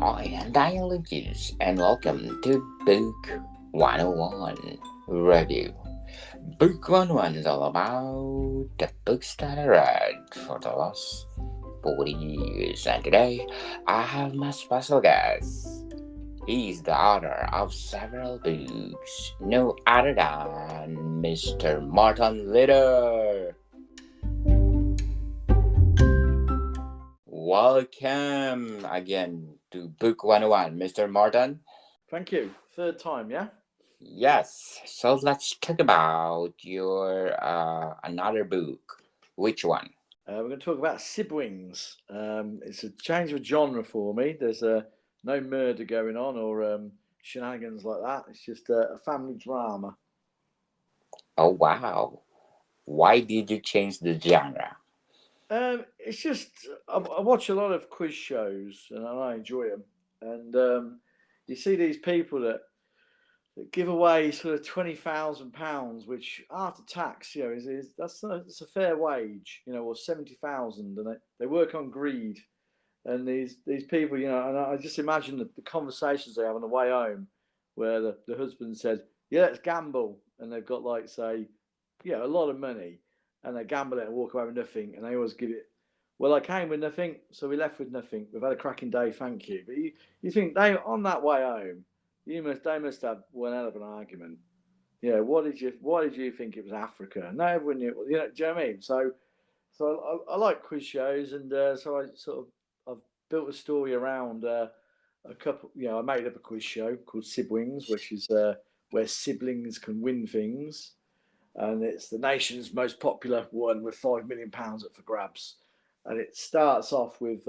I am Dialogies and welcome to Book 101 Review. Book 101 is all about the books that I read for the last 40 years, and today I have my special guest. He's the author of several books, no other than Mr. Morton Litter. Welcome again to Book 101, Mr. Morton. Thank you. Third time, yeah? Yes, so let's talk about your another book. Which one? We're going to talk about SIBWINS. It's a change of genre for me. There's no murder going on or shenanigans like that. It's just a family drama. Oh wow. Why did you change the genre? It's just, I watch a lot of quiz shows and I enjoy them. And you see these people that give away sort of £20,000, which after tax, that's a fair wage, or 70,000, and they work on greed. And these people, and I just imagine the conversations they have on the way home, where the husband said, "Yeah, let's gamble," and they've got like say, a lot of money, and they gamble it and walk away with nothing, and they always give it. Well, I came with nothing, so we left with nothing. We've had a cracking day, thank you. But you think they on that way home, they must have one hell of an argument. Why did you think it was Africa? No, everyone knew. Do you know what I mean? So I like quiz shows, and so I've built a story around a couple. I made up a quiz show called SIBWINS, which is where siblings can win things, and it's the nation's most popular one with £5 million up for grabs. And it starts off with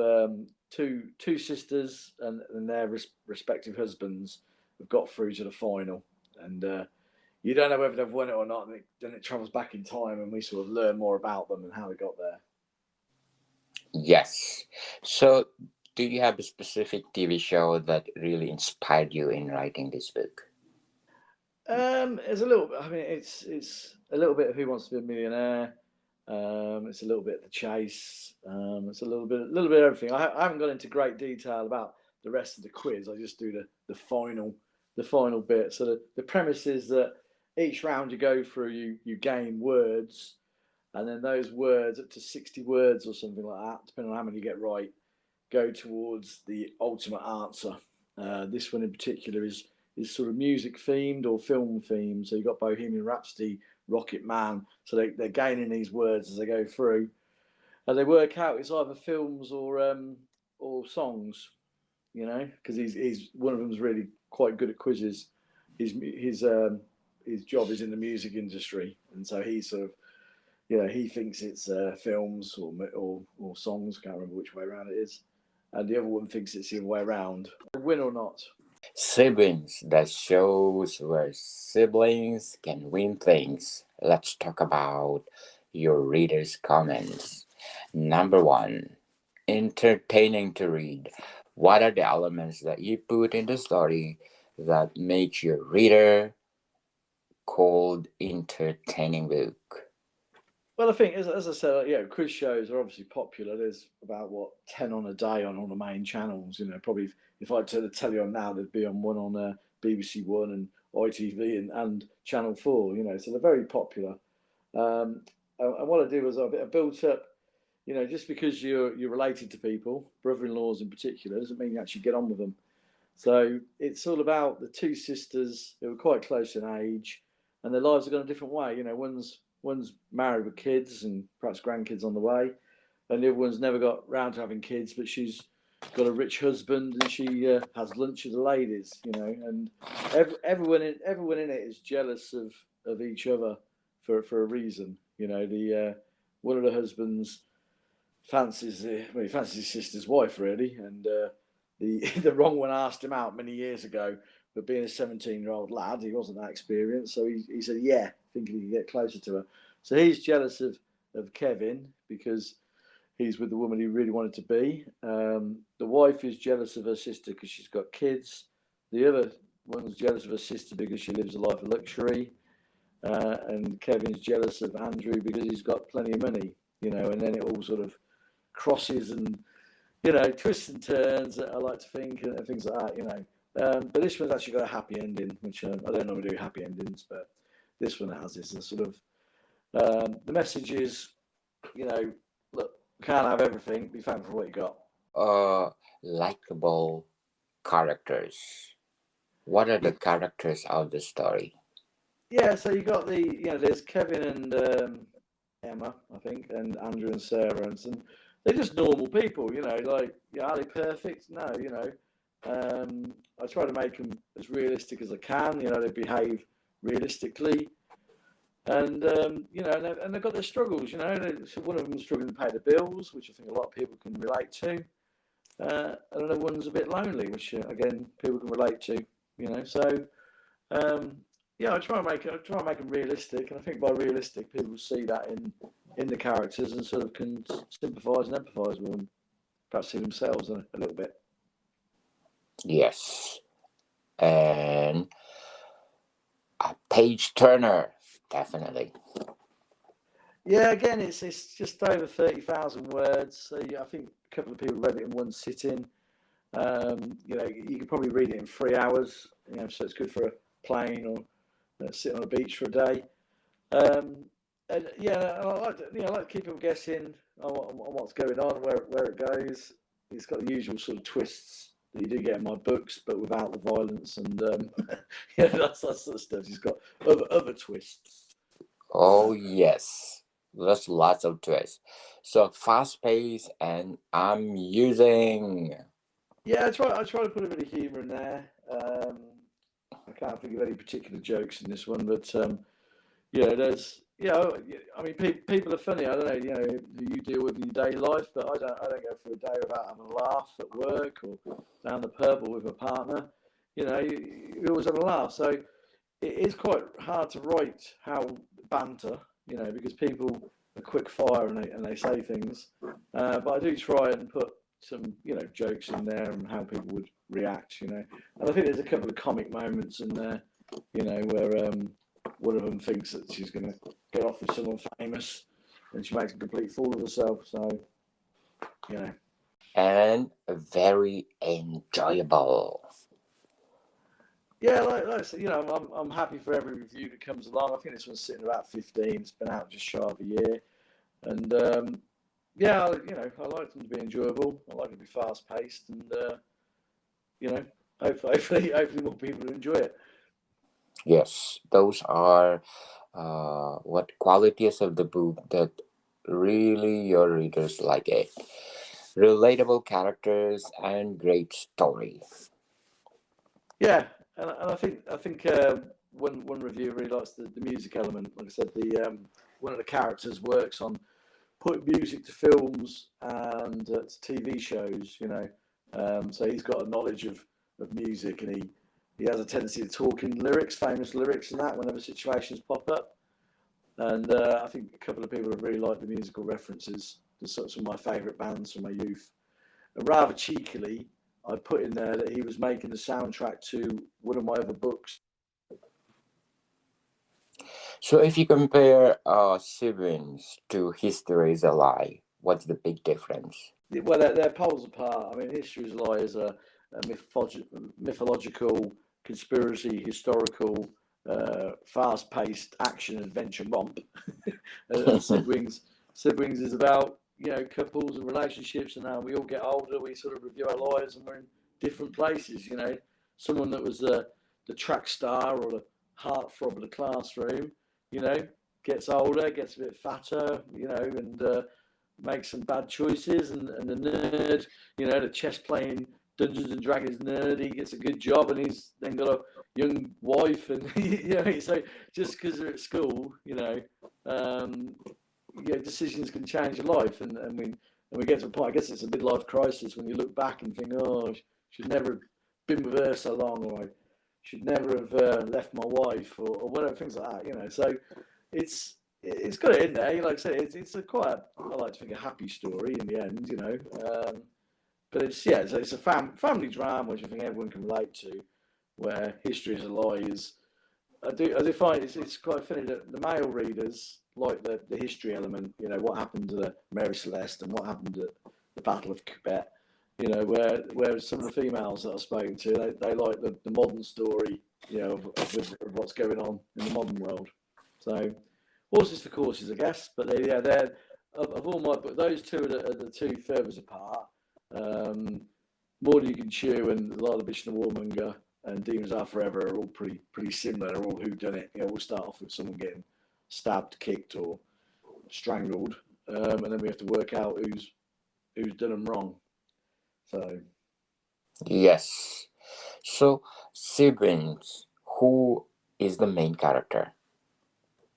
two sisters and their respective husbands have got through to the final, and you don't know whether they've won it or not. And then it travels back in time, and we sort of learn more about them and how they got there. Yes. So, do you have a specific TV show that really inspired you in writing this book? It's a little bit. I mean, it's a little bit of Who Wants to Be a Millionaire. It's a little bit of The Chase. It's a little bit of everything. I haven't gone into great detail about the rest of the quiz. I just do the final bit. So the premise is that each round you go through, you gain words, and then those words, up to 60 words or something like that, depending on how many you get right, go towards the ultimate answer. This one in particular is sort of music themed or film themed. So you've got Bohemian Rhapsody, Rocket Man. So they're gaining these words as they go through, and they work out it's either films or songs. Because he's one of them's really quite good at quizzes. His job is in the music industry, and so he sort of he thinks it's films or songs. Can't remember which way around it is, and the other one thinks it's the other way around. Win or not. Siblings, that shows where siblings can win things. Let's talk about your readers' comments. Number one, entertaining to read. What are the elements that you put in the story that makes your reader called entertaining book? Well, I think, as I said, quiz shows are obviously popular. There's about 10 on a day on all the main channels. Probably if I turn the telly on now, there'd be on one on BBC One and ITV and Channel 4. So they're very popular. And what I did was I built up. Just because you're related to people, brother-in-laws in particular, doesn't mean you actually get on with them. So it's all about the two sisters who were quite close in age, and their lives have gone a different way. One's married with kids and perhaps grandkids on the way, and the other one's never got round to having kids, but she's got a rich husband and she has lunch with the ladies. And everyone in it is jealous of each other for a reason. The one of the husbands fancies his sister's wife really, and the wrong one asked him out many years ago. But being a 17-year-old lad, he wasn't that experienced, so he said yeah, thinking he could get closer to her. So he's jealous of Kevin because he's with the woman he really wanted to be. The wife is jealous of her sister because she's got kids. The other one's jealous of her sister because she lives a life of luxury. And Kevin's jealous of Andrew because he's got plenty of money, and then it all sort of crosses and twists and turns, I like to think, and things like that. But this one's actually got a happy ending, which I don't normally do happy endings, but this one has. It's a sort of the message is, look, can't have everything. Be thankful for what you got. Likable characters. What are the characters of the story? Yeah, so you got there's Kevin and Emma, I think, and Andrew and Sarah, and some. They're just normal people, like, are they perfect? No, I try to make them as realistic as I can, they behave realistically. And, and they've got their struggles, So one of them is struggling to pay the bills, which I think a lot of people can relate to. And another one's a bit lonely, which, again, people can relate to, So, I try and make them realistic, and I think by realistic, people see that in the characters and sort of can sympathise and empathise with them, perhaps see themselves a little bit. Yes, and a page turner, definitely. Yeah, again, it's just over 30,000 words. So I think a couple of people read it in one sitting. You could probably read it in 3 hours. So it's good for a plane or sitting on a beach for a day. And I like to keep people guessing on what's going on, where it goes. It's got the usual sort of twists that you do get in my books, but without the violence and that sort of stuff. It's got other twists. Oh yes, there's lots of twists. So fast paced and amusing. Yeah, I try to put a bit of humour in there. I can't think of any particular jokes in this one, but there's I mean, people are funny. I don't know, who you deal with in your daily life, but I don't go through a day without having a laugh at work or down the pub or with a partner. You always have a laugh. So it is quite hard to write how banter, because people are quick fire and they say things. But I do try and put some, jokes in there and how people would react, And I think there's a couple of comic moments in there, where one of them thinks that she's going to get off with someone famous and she makes a complete fool of herself. So, And very enjoyable. Yeah, I'm happy for every review that comes along. I think this one's sitting about 15. It's been out just shy of a year. And, I like them to be enjoyable. I like them to be fast paced and, hopefully more people enjoy it. Yes, those are what qualities of the book that really your readers like it. Relatable characters and great story. Yeah, and I think one reviewer really likes the music element. Like I said, the one of the characters works on putting music to films and to TV shows. So he's got a knowledge of music, and he has a tendency to talk in lyrics, famous lyrics, and that whenever situations pop up. And I think a couple of people have really liked the musical references to some of my favourite bands from my youth. And rather cheekily, I put in there that he was making the soundtrack to one of my other books. So if you compare SIBWINS to History is a Lie, what's the big difference? Well, they're poles apart. I mean, History is a Lie is a mythological, conspiracy, historical, fast-paced action adventure romp. And SIBWINS is about couples and relationships, and now we all get older, we sort of review our lives, and we're in different places. Someone that was the track star or the heartthrob of the classroom, gets older, gets a bit fatter, and makes some bad choices, and the nerd, the chess playing Dungeons and Dragons nerd, he gets a good job, and he's then got a young wife, and so just because they're at school, decisions can change your life, and we get to a point. I guess it's a midlife crisis when you look back and think, oh, I should never have been with her so long, or I should never have left my wife, or whatever, things like that. So it's got it in there. Like I say, it's a quite, I like to think, a happy story in the end. But it's a family drama which I think everyone can relate to, where History is a Lie is. I do find it's quite funny that the male readers like the history element, what happened to the Mary Celeste and what happened at the Battle of Quebec, You know, where some of the females that I've spoken to, they like the modern story, you know, of what's going on in the modern world. So horses for courses, I guess. But they're of all my books, those two are the two furthest apart. More Than You Can Chew and A Lot of Bitch and a Warmonger and Demons Are Forever are all pretty similar. They're all whodunit. You know, we'll start off with someone getting stabbed, kicked, or strangled, and then we have to work out who's done them wrong. So Yes. So, siblings, who is the main character?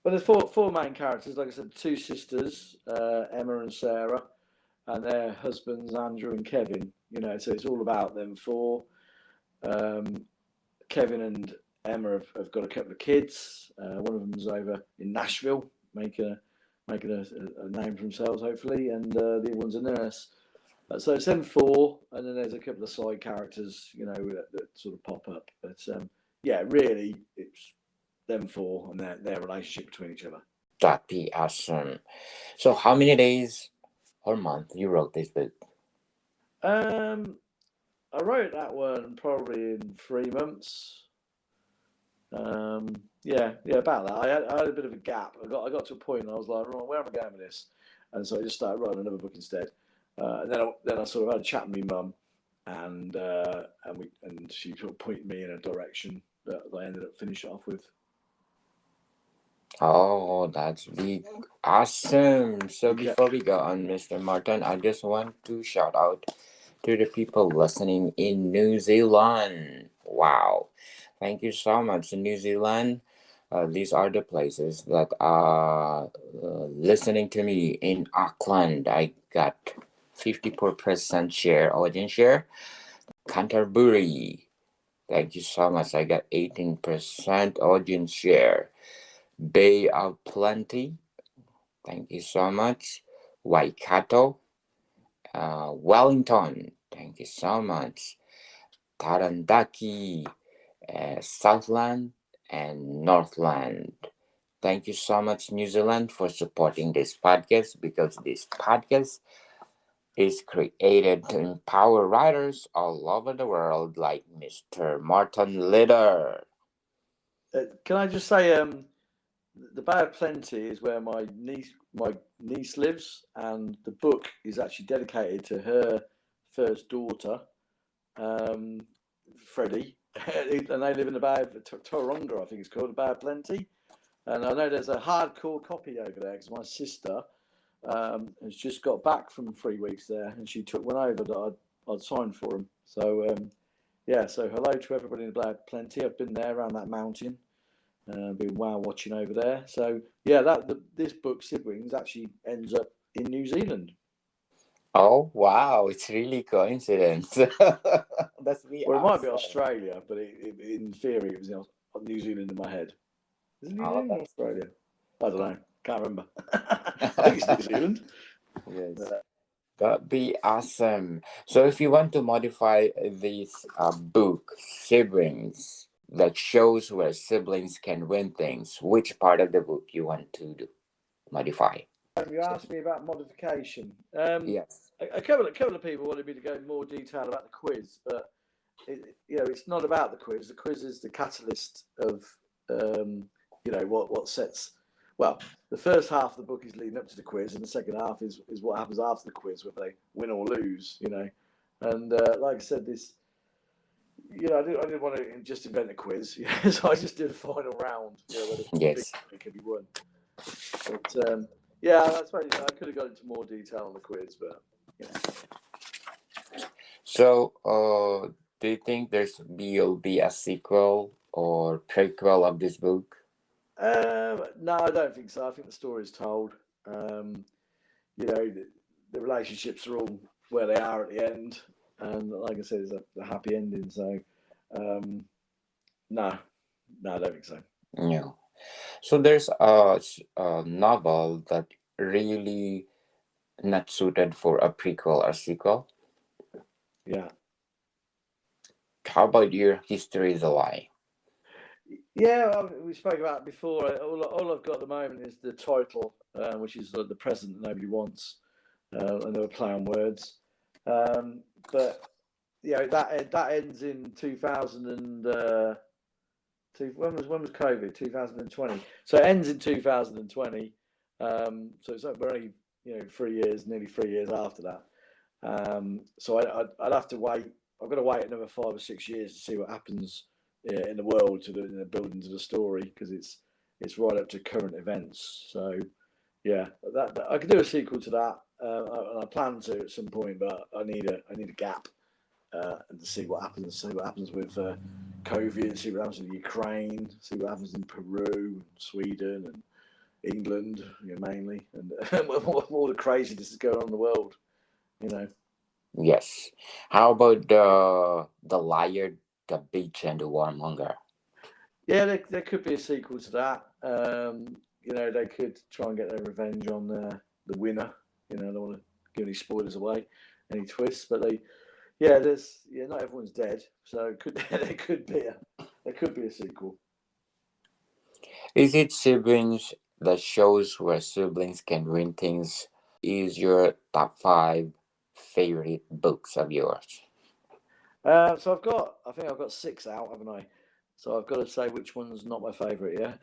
But there's four main characters. Like I said, two sisters, Emma and Sarah, and their husbands, Andrew and Kevin. You know, so it's all about them four. Kevin and Emma have got a couple of kids. One of them's over in Nashville, making a name for themselves, hopefully, and the other one's a nurse. So it's them four, and then there's a couple of side characters, you know, that sort of pop up. But yeah, really, it's them four and their relationship between each other. That'd be awesome. So, how many days or month you wrote this book? I wrote that one probably in 3 months. Yeah, about that. I had a bit of a gap. I got to a point and I was like, right, where am I going with this? And so I just started writing another book instead. And then I sort of had a chat with my mum, and she sort of pointed me in a direction that I ended up finishing off with. Oh, that's big. Awesome. So before we go on, Mr. Morton, I just want to shout out to the people listening in New Zealand. Wow. Thank you so much, New Zealand. These are the places that are listening to me. In Auckland, I got 54% audience share. Canterbury, thank you so much. I got 18% audience share. Bay of Plenty, thank you so much. Waikato, Wellington, thank you so much. Tarandaki, Southland, and Northland. Thank you so much, New Zealand, for supporting this podcast, because this podcast is created to empower writers all over the world like Mr. Morton Litter. Can I just say, the Bay of Plenty is where my niece lives, and the book is actually dedicated to her first daughter, Freddie, and they live in the Bay of Tauranga, I think it's called, the Bay of Plenty. And I know there's a hardcore copy over there because my sister has just got back from 3 weeks there, and she took one over that I'd signed for them. So yeah, so hello to everybody in the Bay of Plenty. I've been there around that mountain. Been wow watching over there. So yeah, this book, SIBWINS, actually ends up in New Zealand. Oh wow, it's really coincidence. That's me. Well, it might be Australia, but in theory it was New Zealand in my head. Is it New Zealand or Australia? I don't know. Can't remember. I think it's New Zealand. Yes. That'd be awesome. So if you want to modify this book, Siblings, that shows where siblings can win things, which part of the book you want to modify? You asked me about modification. Yes. A couple of people wanted me to go in more detail about the quiz, but it's not about the quiz. The quiz is the catalyst of what sets. Well, the first half of the book is leading up to the quiz, and the second half is what happens after the quiz, whether they win or lose. And like I said, this. I didn't want to just invent a quiz, so I just did a final round. Yes. It could be won. But yeah, I suppose I could have gone into more detail on the quiz, but So, do you think will be a sequel or prequel of this book? No, I don't think so. I think the story is told. The relationships are all where they are at the end, and like I said, it's a happy ending. So, no, I don't think so. No. So there's a novel that really not suited for a prequel or sequel. Yeah. How about your History is a Lie? Yeah, we spoke about it before. All I've got at the moment is the title, which is The Present That Nobody Wants, and they were play on words. but that ends in 2000 and when was COVID? 2020. So it ends in 2020. So it's like we're only 3 years, nearly 3 years after that. So I'd have to wait. I've got to wait another 5 or 6 years to see what happens in the world to the building to the story, because it's right up to current events. So yeah, that I could do a sequel to that, and I plan to at some point, but I need a gap and to see what happens. See what happens with COVID. See what happens in Ukraine. See what happens in Peru, Sweden, and England, mainly, and all the craziness is going on in the world. Yes. How about the Liar, the Beach, and the Warmonger? Yeah, there could be a sequel to that. They could try and get their revenge on the winner. I don't want to give any spoilers away, any twists, but not everyone's dead, so there could be a sequel. Is it Siblings, the shows where siblings can win things? Is your top 5 favorite books of yours? So I think I've got 6 out, haven't I? So I've got to say which one's not my favourite. Yeah.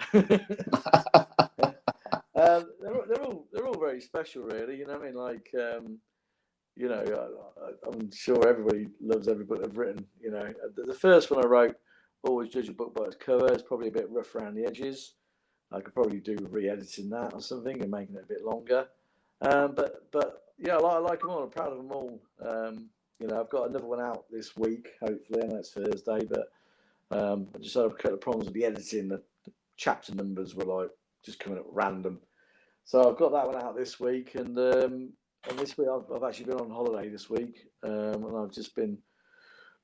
They're all very special, really. You know what I mean? Like, I'm sure everybody loves every book I've written. The first one I wrote, Always Judge a Book by its cover, is probably a bit rough around the edges. I could probably do re-editing that or something and making it a bit longer. But yeah, I like them all. I'm proud of them all. I've got another one out this week, hopefully. I know it's Thursday, but I just had a couple of problems with the editing. The chapter numbers were like just coming up random. So I've got that one out this week, and this week I've actually been on holiday this week, and I've just been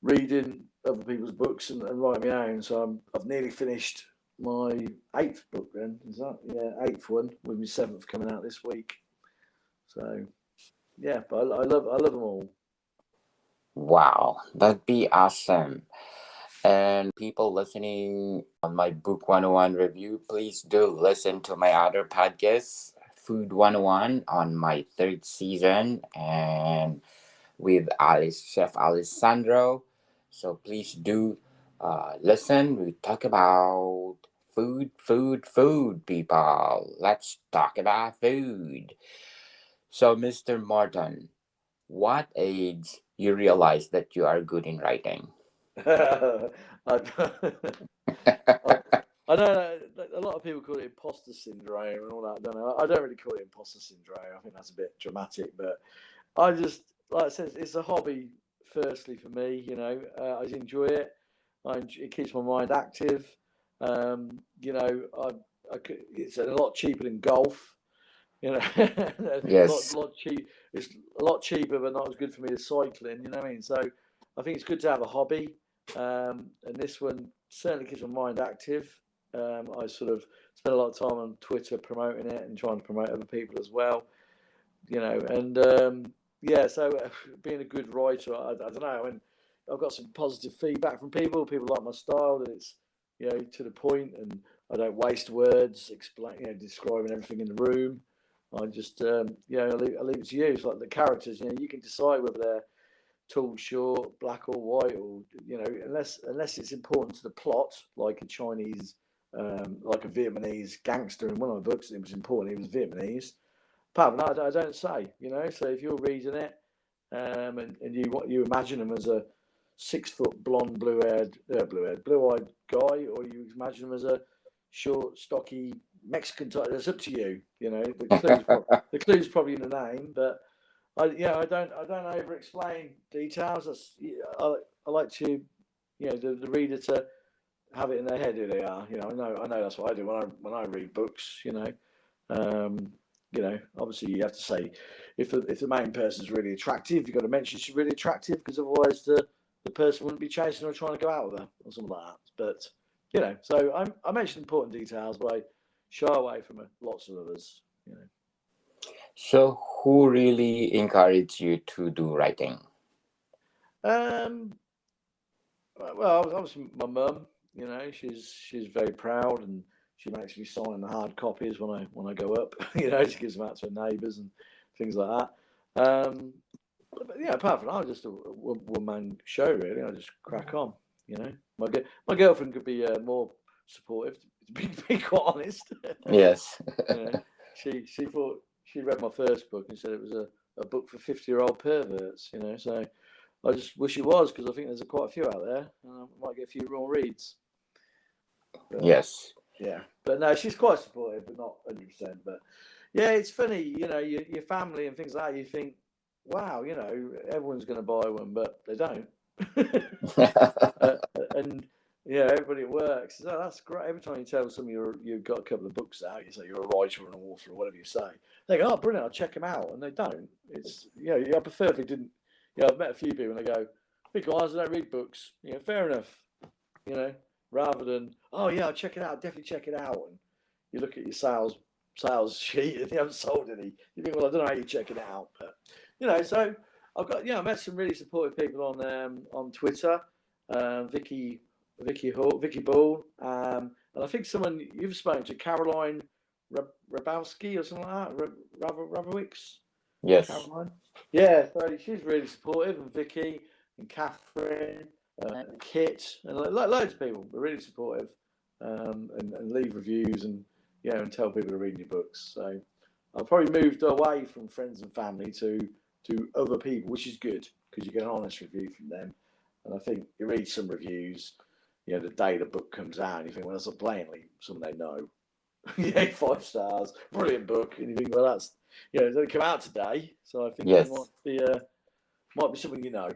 reading other people's books and writing my own. So I've nearly finished my 8th book. Then is that 8th one, with my 7th coming out this week. So yeah, but I love them all. Wow, that'd be awesome. And people listening on my Book 101 review, please do listen to my other podcast, Food 101, on my 3rd season, and with Chef Alessandro. So please do listen. We talk about food, people. Let's talk about food. So, Mr. Morton, what age you realize that you are good in writing? I know a lot of people call it imposter syndrome and all that. I don't know. I don't really call it imposter syndrome. I think that's a bit dramatic, but I just, like I said, it's a hobby. Firstly, for me, I enjoy it. It keeps my mind active. It's a lot cheaper than golf. Yes. lot cheap. It's a lot cheaper, but not as good for me as cycling. You know what I mean? So I think it's good to have a hobby, and this one certainly keeps my mind active. I sort of spend a lot of time on Twitter promoting it and trying to promote other people as well. So being a good writer, I don't know. I mean, I've got some positive feedback from people. People like my style, that it's to the point, and I don't waste words describing everything in the room. I just I leave it to you. It's like the characters. You can decide whether they're tall, short, black or white, or unless it's important to the plot, like a Chinese, like a Vietnamese gangster in one of my books. It was important. He was Vietnamese. Apart from that, I don't say. So if you're reading it, and you imagine him as a 6-foot blonde, blue-eyed guy, or you imagine him as a short, stocky Mexican type. It's up to you. The clue's probably in the name, but I don't over explain details. I like to the reader to have it in their head who they are. I know that's what I do when I read books. Obviously you have to say if the main person's really attractive, you've got to mention she's really attractive, because otherwise the person wouldn't be chasing her or trying to go out with her or something like that. But so I mention important details, but I shy away from lots of others. So, who really encouraged you to do writing? Well, obviously my mum. She's very proud, and she makes me sign the hard copies when I go up. She gives them out to her neighbours and things like that. But yeah, apart from that, I'm just a one-man show, really. I just crack on, you know. My girlfriend could be more supportive, to be quite honest. Yes. You know, she thought she read my first book and said it was a book for 50-year-old perverts, you know. So I just wish it was, because I think there's quite a few out there, and I might get a few wrong reads. But, Yes. yeah, but no, she's quite supportive, but not 100%. But yeah, it's funny, you know, your family and things like that. You think, wow, you know, everyone's going to buy one, but they don't. And yeah, everybody at work says, "Oh, that's great." Every time you tell somebody you've got a couple of books out, you say you're a writer or an author or whatever you say, they go, "Oh, brilliant! I'll check them out," and they don't. It's, you know, I prefer if they didn't. You know, I've met a few people and they go, "Because I don't read books." You know, fair enough. You know, rather than, "Oh yeah, I'll check it out. Definitely check it out." And you look at your sales sheet and you haven't sold any. You think, "Well, I don't know how you're checking it out," but you know, so I've got, I met some really supportive people on Twitter. Vicky Ball, and I think someone you've spoken to, Caroline Rabowski or something like that, Ravowicz. Yes. Caroline. Yeah, so she's really supportive, and Vicky and Catherine, Kit, and loads of people are really supportive, and leave reviews and and tell people to read your books. So I've probably moved away from friends and family to other people, which is good because you get an honest review from them. And I think you read some reviews, the day the book comes out, and you think, well, that's blatantly someone they know. 5 stars, brilliant book, and you think, well, that's it's only come out today, so I think it Yes. might be something you know.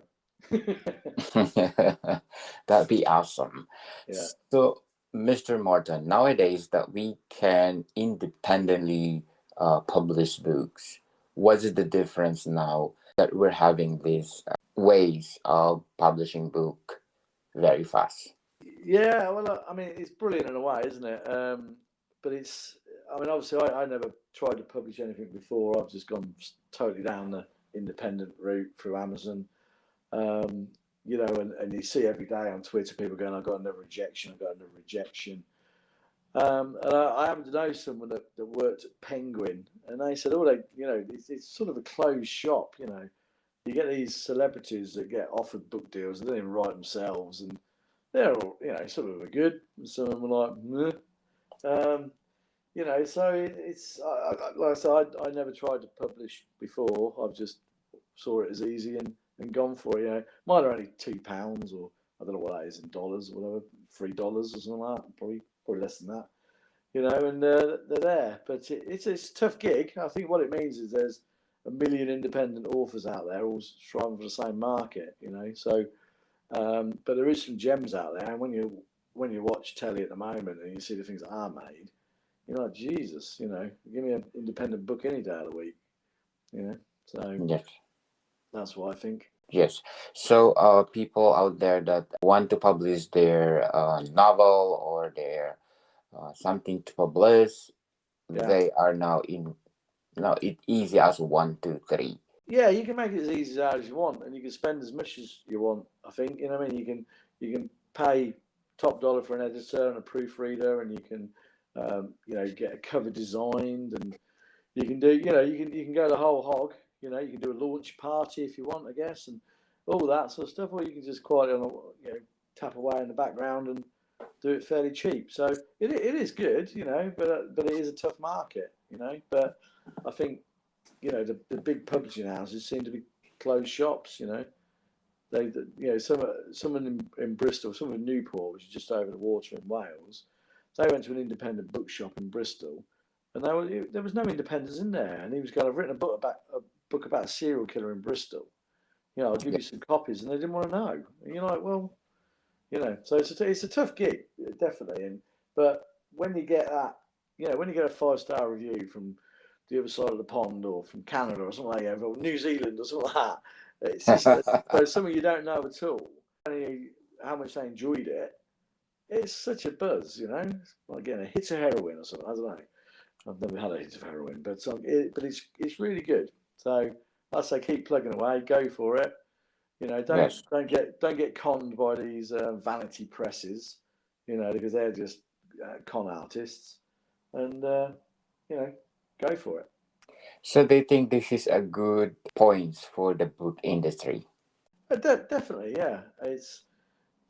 That'd be awesome. Yeah. So, Mr. Morton, nowadays that we can independently publish books, what is the difference now that we're having these ways of publishing book very fast? Yeah, well, I mean, it's brilliant in a way, isn't it? But I mean, obviously, I never tried to publish anything before. I've just gone totally down the independent route through Amazon. Um, and you see every day on Twitter people going, "I've got another rejection. I've got another rejection." And I happen to know someone that worked at Penguin, and they said, "Oh, it's sort of a closed shop. You get these celebrities that get offered book deals, they don't even write themselves, and they're all, some of them are good, and some of them are like, meh." So like I said, I never tried to publish before. I've just saw it as easy and gone for it. Mine are only £2, or I don't know what that is in dollars or whatever, $3 or something like that. Probably less than that. And they're there. But it's a tough gig. I think what it means is there's a million independent authors out there all striving for the same market. So. But there is some gems out there, and when you watch telly at the moment and you see the things that are made, you're like, Jesus, give me an independent book any day of the week. So Yes. that's what I think. Yes. So, people out there that want to publish their novel or their something to publish, they are now in it easy as 1, 2, 3. Yeah, you can make it as easy as you want, and you can spend as much as you want. I think what I mean. You can pay top dollar for an editor and a proofreader, and you can get a cover designed, and you can do you can go the whole hog. You can do a launch party if you want, I guess, and all that sort of stuff. Or you can just quietly tap away in the background and do it fairly cheap. So it is good, but it is a tough market, But I think the big publishing houses seem to be closed shops. Someone in Bristol, someone in Newport, which is just over the water in Wales. They went to an independent bookshop in Bristol, and there was no independents in there. And he was going, "I've written a book about a serial killer in Bristol. I'll give you some copies," and they didn't want to know. And you're like, well, so it's a tough gig, definitely. But when you get that, when you get a 5-star review from the other side of the pond, or from Canada or something like that, or New Zealand or something like that, it's just so something you don't know at all. How much they enjoyed it. It's such a buzz, It's like getting a hit of heroin or something. I don't know. I've never had a hit of heroin, but it's really good. So I say keep plugging away, go for it. Don't get conned by these vanity presses, because they're just con artists, and go for it. So they think this is a good point for the book industry. Definitely, yeah. It's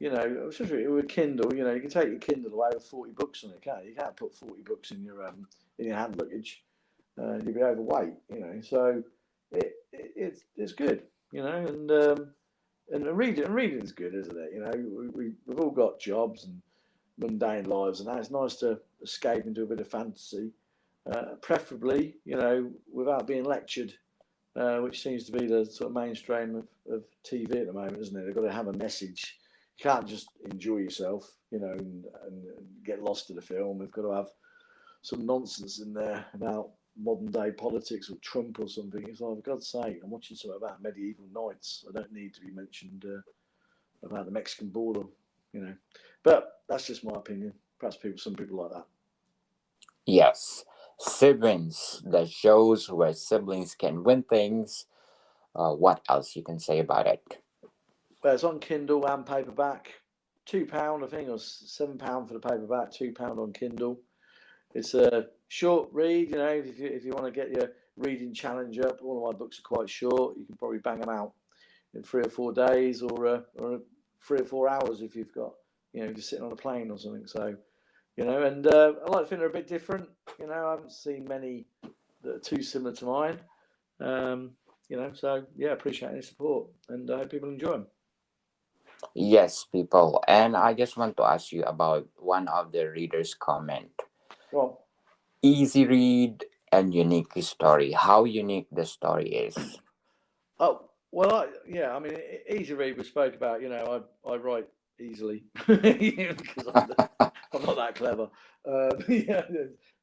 especially with Kindle. You can take your Kindle away with 40 books on it. Can't you? You can't put 40 books in your hand luggage. You'll be overweight. So it's good. And reading is good, isn't it? We've all got jobs and mundane lives, and that it's nice to escape into a bit of fantasy, preferably, without being lectured, which seems to be the sort of mainstream of TV at the moment, isn't it? They've got to have a message. You can't just enjoy yourself, and get lost in the film. They've got to have some nonsense in there about modern day politics or Trump or something. It's like, for God's sake, I'm watching something about medieval knights. I don't need to be mentioned about the Mexican border, you know. But that's just my opinion. Perhaps some people like that. Yes, siblings, the shows where siblings can win things. What else you can say about it? But it's on Kindle and paperback. £2, I think, or £7 for the paperback. £2 on Kindle. It's a short read. If you want to get your reading challenge up, all of my books are quite short. You can probably bang them out in 3 or 4 days, or 3 or 4 hours if you've got, just sitting on a plane or something. So, and I like to think they're a bit different. I haven't seen many that are too similar to mine. So yeah, appreciate any support, and I hope people enjoy them. Yes, people. And I just want to ask you about one of the readers' comment. Well, Easy read and unique story. How unique the story is. oh well, I mean, easy read. We spoke about. I write easily because I'm not that clever. Yeah,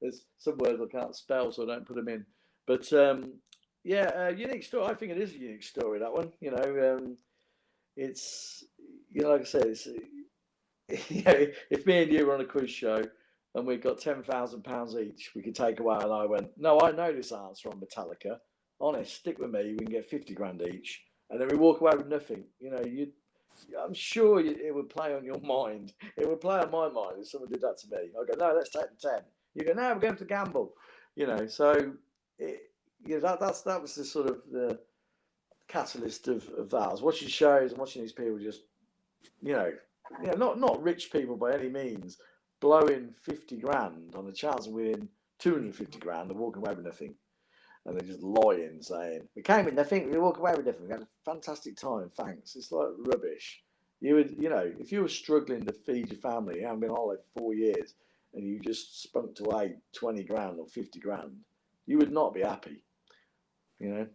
there's some words I can't spell, so I don't put them in. But unique story. I think it is a unique story. That one. It's like I said, it's if me and you were on a quiz show and we got £10,000 each, we could take away. And I went, no, I know this answer on Metallica. Honest, stick with me. We can get 50 grand each, and then we walk away with nothing. I'm sure it would play on your mind. It would play on my mind if someone did that to me. I go, no, let's take the 10. You go, no, we're going to gamble. So that was the sort of the catalyst of that. I was watching shows and watching these people just, not rich people by any means, blowing 50 grand on the chance of winning 250 grand and walking away with nothing. And they're just lying, saying, we came with nothing, we walk away with nothing. We had a fantastic time, thanks. It's like rubbish. You would, if you were struggling to feed your family, you haven't been on holiday for 4 years, and you just spunked away 20 grand or 50 grand, you would not be happy. Yes.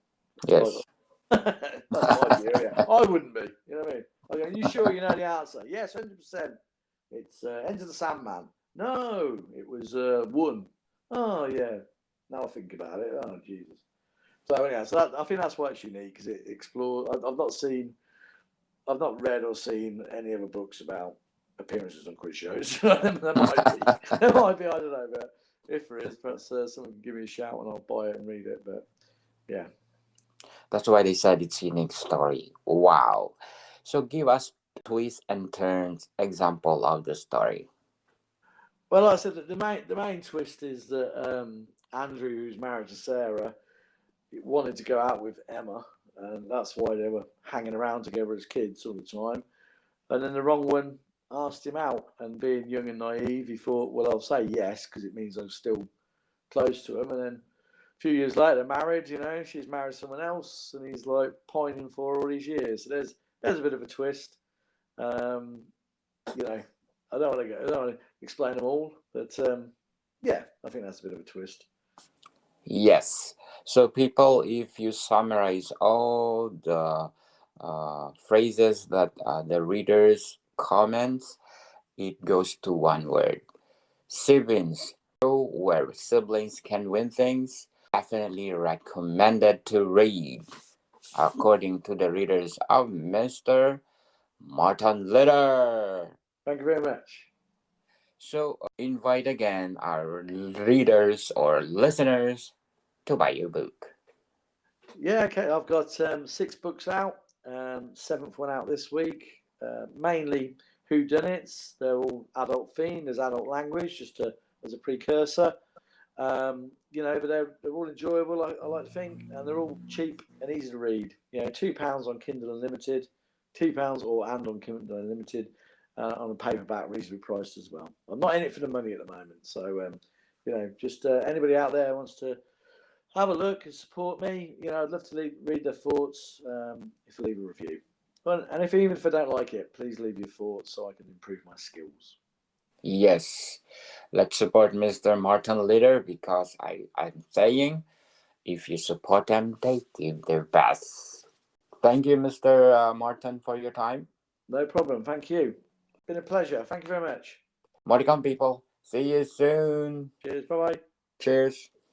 That's my view, yeah. I wouldn't be, you know what I mean? I go, are you sure you know the answer? Yes, 100%. It's Enter the Sandman. No, it was One. Oh, yeah. Now I think about it. Oh, Jesus. So, anyhow, I think that's why it's unique, because it explores. I've not read or seen any other books about appearances on quiz shows. there might be, I don't know, but if there is, perhaps someone can give me a shout and I'll buy it and read it. But yeah. That's why they said it's unique story. Wow. So give us twists and turns example of the story. Well, like I said, the main twist is that Andrew, who's married to Sarah, wanted to go out with Emma, and that's why they were hanging around together as kids all the time. And then the wrong one asked him out, and being young and naive, he thought, well, I'll say yes because it means I'm still close to him. And then a few years later, married, she's married someone else, and he's like pining for her all these years. So there's a bit of a twist. I don't want to explain them all, but I think that's a bit of a twist. Yes. So people, if you summarize all the phrases that the readers comments, it goes to one word: siblings. So where siblings can win things, definitely recommended to read, according to the readers of Mr. Morton Litter. Thank you very much. So invite again our readers or listeners to buy your book. Yeah, okay. I've got 6 books out. 7th one out this week. Mainly whodunits. They're all adult themed. There's adult language just as a precursor. But they're all enjoyable. I like to think, and they're all cheap and easy to read. £2 on Kindle Unlimited, £2 and on Kindle Unlimited, on a paperback, reasonably priced as well. I'm not in it for the money at the moment, so just anybody out there wants to have a look and support me. I'd love to read their thoughts. If you leave a review, and even if I don't like it, please leave your thoughts so I can improve my skills. Yes, let's support Mr. Morton later, because I'm saying if you support them, they give their best. Thank you, Mr. Morton, for your time. No problem. Thank you. Been a pleasure. Thank you very much. More to come, people. See you soon. Cheers. Bye-bye. Cheers.